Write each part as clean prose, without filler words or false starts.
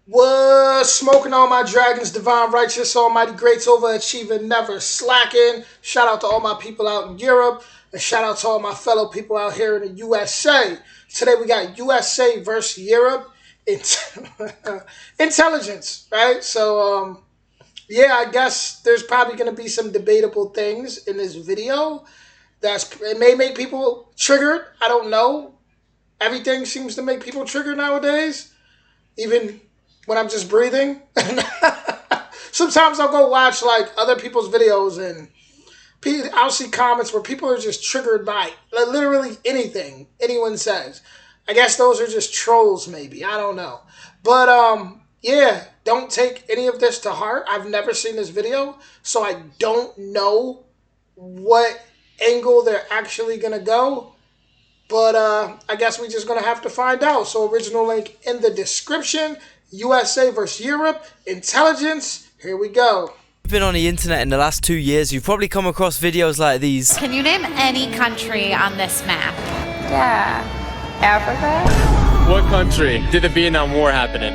Was smoking all my dragons, divine, righteous, almighty, greats, overachieving, never slacking. Shout out to all my people out in Europe, and shout out to all my fellow people out here in the USA. Today we got USA versus Europe. Intelligence, right? So, yeah, I guess there's probably going to be some debatable things in this video. It may make people triggered. I don't know. Everything seems to make people triggered nowadays. Even when I'm just breathing. Sometimes I'll go watch like other people's videos and I'll see comments where people are just triggered by literally anything anyone says. I guess those are just trolls maybe. I don't know. But yeah, don't take any of this to heart. I've never seen this video, so I don't know what angle they're actually going to go. But I guess we're just going to have to find out. So original link in the description. USA versus Europe. Intelligence. Here we go. Been on the internet in the last 2 years, you've probably come across videos like these. Can you name any country on this map? Yeah. Africa? What country did the Vietnam War happen in?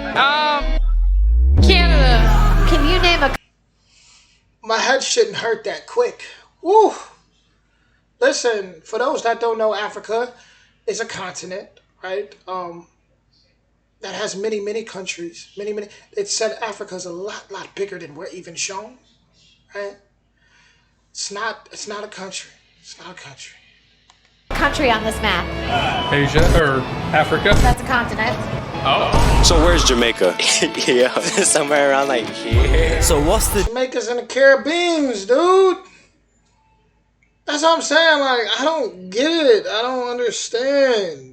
Canada. Can you name a... My head shouldn't hurt that quick. Woo! Listen, for those that don't know, Africa is a continent, right? That has many, many countries. Many. It said Africa is a lot bigger than we're even shown, right? It's not a country. It's not a country. Country on this map? Asia or Africa? That's a continent. Oh. So where's Jamaica? Yeah, somewhere around like here. So what's the... Jamaica's in the Caribbean, dude. That's what I'm saying. Like, I don't get it. I don't understand.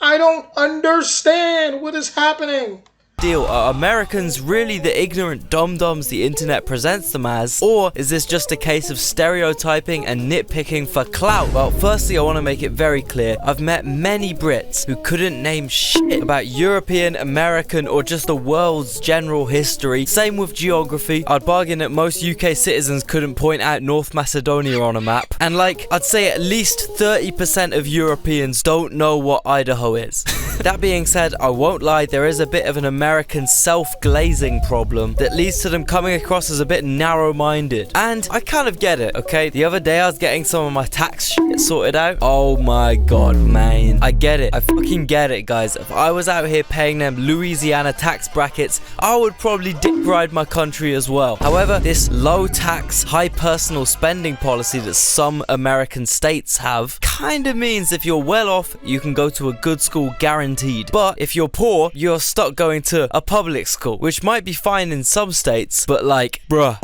I don't understand what is happening. Deal, are Americans really the ignorant dum-dums the internet presents them as? Or is this just a case of stereotyping and nitpicking for clout? Well, firstly, I want to make it very clear, I've met many Brits who couldn't name shit about European, American, or just the world's general history. Same with geography. I'd bargain that most UK citizens couldn't point out North Macedonia on a map. And like, I'd say at least 30% of Europeans don't know what Idaho is. That being said, I won't lie, there is a bit of an American self-glazing problem that leads to them coming across as a bit narrow-minded. And I kind of get it, okay? The other day I was getting some of my tax shit sorted out. Oh my god, man. I get it. I fucking get it, guys. If I was out here paying them Louisiana tax brackets, I would probably dick ride my country as well. However, this low-tax, high personal spending policy that some American states have kind of means if you're well off, you can go to a good school guaranteed. But if you're poor, you're stuck going to a public school, which might be fine in some states, but like, bruh.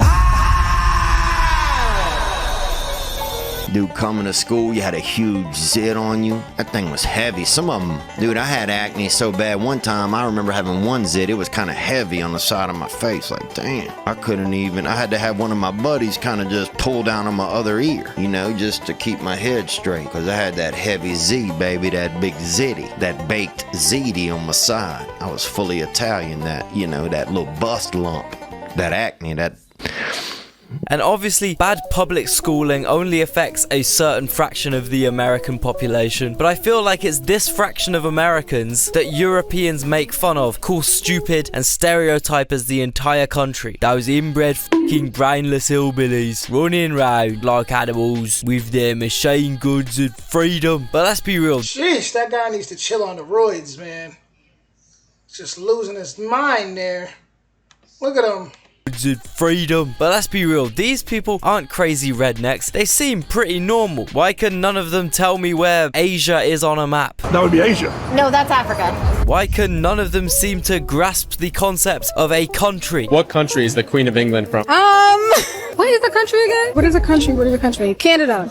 Dude, coming to school, you had a huge zit on you. That thing was heavy. Some of them, dude, I had acne so bad. One time, I remember having one zit. It was kind of heavy on the side of my face. Like, damn. I had to have one of my buddies kind of just pull down on my other ear, you know, just to keep my head straight. Because I had that heavy Z, baby, that big zitty, that baked ziti on my side. I was fully Italian, that, you know, that little bust lump, that acne, that... And obviously, bad public schooling only affects a certain fraction of the American population, but I feel like it's this fraction of Americans that Europeans make fun of, call stupid, and stereotype as the entire country. Those inbred fucking brainless hillbillies running around like animals with their machine guns and freedom. But let's be real. Sheesh, that guy needs to chill on the roids, man. Just losing his mind there. Look at him. Freedom. But let's be real, these people aren't crazy rednecks. They seem pretty normal. Why can none of them tell me where Asia is on a map? That would be Asia. No, that's Africa. Why can none of them seem to grasp the concept of a country? What country is the Queen of England from? What is the country again? What is a country? What is a country? Canada.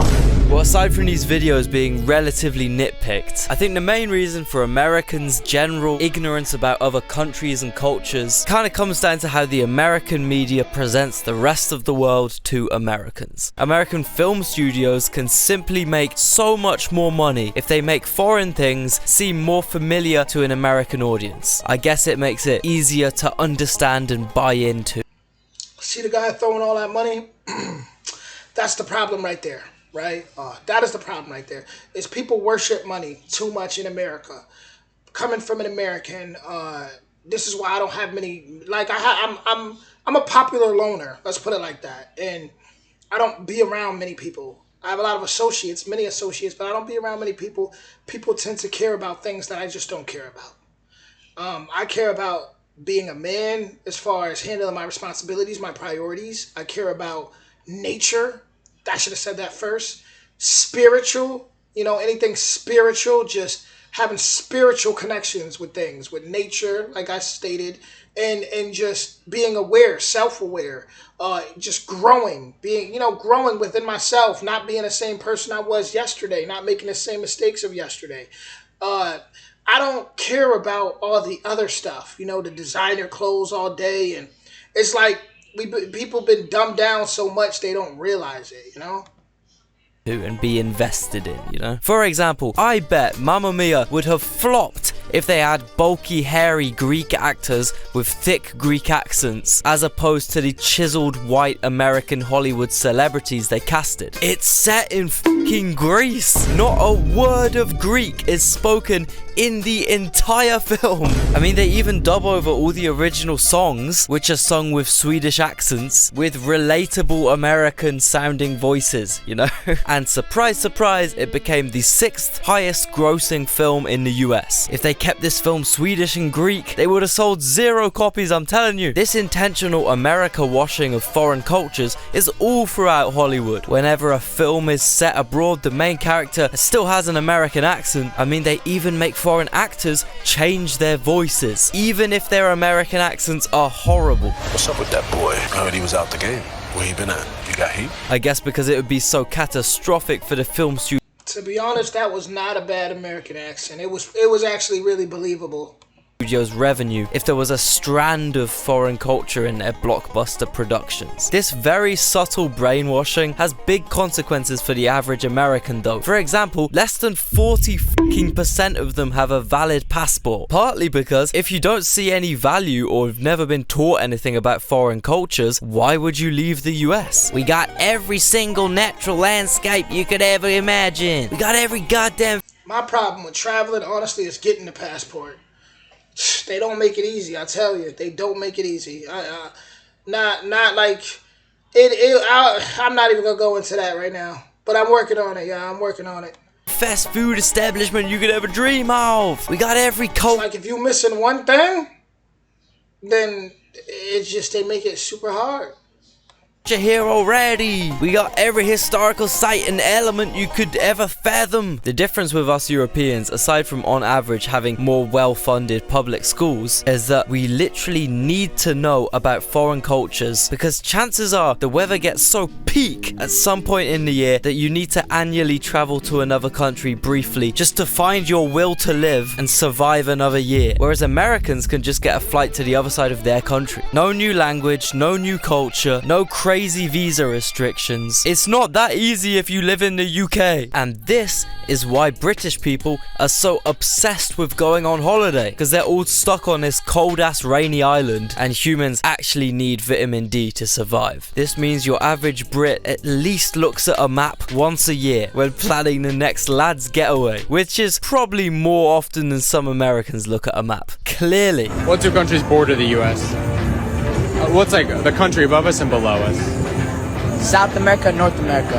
Well, aside from these videos being relatively nitpicked, I think the main reason for Americans' general ignorance about other countries and cultures kind of comes down to how the American media presents the rest of the world to Americans. American film studios can simply make so much more money if they make foreign things seem more familiar to an American audience. I guess it makes it easier to understand and buy into. See the guy throwing all that money? That's the problem right there. Right? That is the problem right there. Is people worship money too much in America. Coming from an American, This is why I don't have many. Like I'm a popular loner. Let's put it like that. And I don't be around many people. I have a lot of associates, many associates, but I don't be around many people. People tend to care about things that I just don't care about. I care about being a man as far as handling my responsibilities, my priorities. I care about nature. I should have said that first. Spiritual, anything spiritual, just having spiritual connections with things, with nature, like I stated, and just being aware, self-aware, just growing, growing within myself, not being the same person I was yesterday, not making the same mistakes of yesterday. I don't care about all the other stuff, the designer clothes all day, and it's like people been dumbed down so much they don't realize it. And be invested in. For example, I bet Mamma Mia would have flopped if they had bulky, hairy Greek actors with thick Greek accents, as opposed to the chiseled white American Hollywood celebrities they casted. It's set in fucking Greece. Not a word of Greek is spoken in the entire film. I mean, they even dub over all the original songs, which are sung with Swedish accents, with relatable American sounding voices, And surprise, surprise, it became the 6th highest grossing film in the US. If they kept this film Swedish and Greek, they would have sold 0 copies, I'm telling you. This intentional America washing of foreign cultures is all throughout Hollywood. Whenever a film is set abroad, the main character still has an American accent. I mean, they even make foreign actors change their voices, even if their American accents are horrible. What's up with that boy? I heard he was out the game. Where you been at? You got heat? I guess because it would be so catastrophic for the film studio. To be honest, that was not a bad American accent. It was actually really believable. Studio's revenue if there was a strand of foreign culture in their blockbuster productions. This very subtle brainwashing has big consequences for the average American though. For example, less than 40% of them have a valid passport. Partly because if you don't see any value or have never been taught anything about foreign cultures, why would you leave the US? We got every single natural landscape you could ever imagine. We got every goddamn... My problem with traveling, honestly, is getting the passport. They don't make it easy, I tell you. They don't make it easy. Not like it. I'm not even gonna go into that right now. But I'm working on it. Yeah, I'm working on it. Fast food establishment you could ever dream of. We got every culture. Like if you missing one thing, then it's just they make it super hard. Here already. We got every historical site and element you could ever fathom. The difference with us Europeans, aside from on average having more well-funded public schools, is that we literally need to know about foreign cultures, because chances are the weather gets so peak at some point in the year that you need to annually travel to another country briefly just to find your will to live and survive another year, whereas Americans can just get a flight to the other side of their country. No new language, no new culture, no crazy visa restrictions. It's not that easy if you live in the UK. And this is why British people are so obsessed with going on holiday, because they're all stuck on this cold ass rainy island and humans actually need vitamin D to survive. This means your average Brit at least looks at a map once a year when planning the next lad's getaway, which is probably more often than some Americans look at a map. Clearly. What 2 countries border the US? What's like the country above us and below us? South America, North America.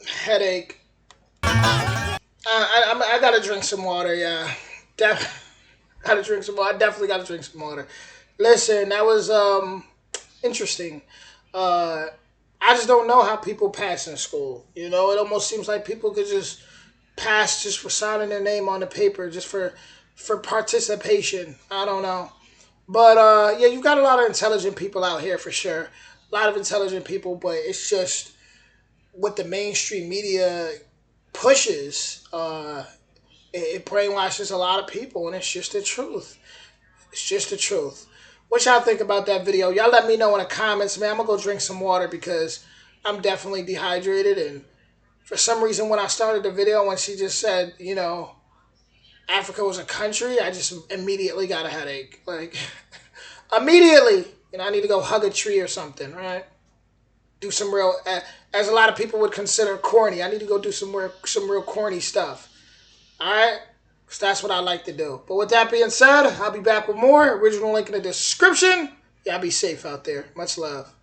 Headache. I gotta drink some water, yeah. Gotta drink some water. I definitely gotta drink some water. Listen, that was interesting. I just don't know how people pass in school. It almost seems like people could just pass just for signing their name on the paper, just for participation. I don't know. But yeah, you got a lot of intelligent people out here for sure. A lot of intelligent people, but it's just what the mainstream media pushes. It brainwashes a lot of people, and it's just the truth. It's just the truth. What y'all think about that video? Y'all let me know in the comments, man. I'm going to go drink some water because I'm definitely dehydrated. And for some reason, when I started the video, when she just said, Africa was a country, I just immediately got a headache. Like, immediately. I need to go hug a tree or something, right? do some real, as a lot of people would consider corny. I need to go do some real corny stuff. All right, so that's what I like to do. But with that being said, I'll be back with more. Original link in the description. Y'all be safe out there. Much love.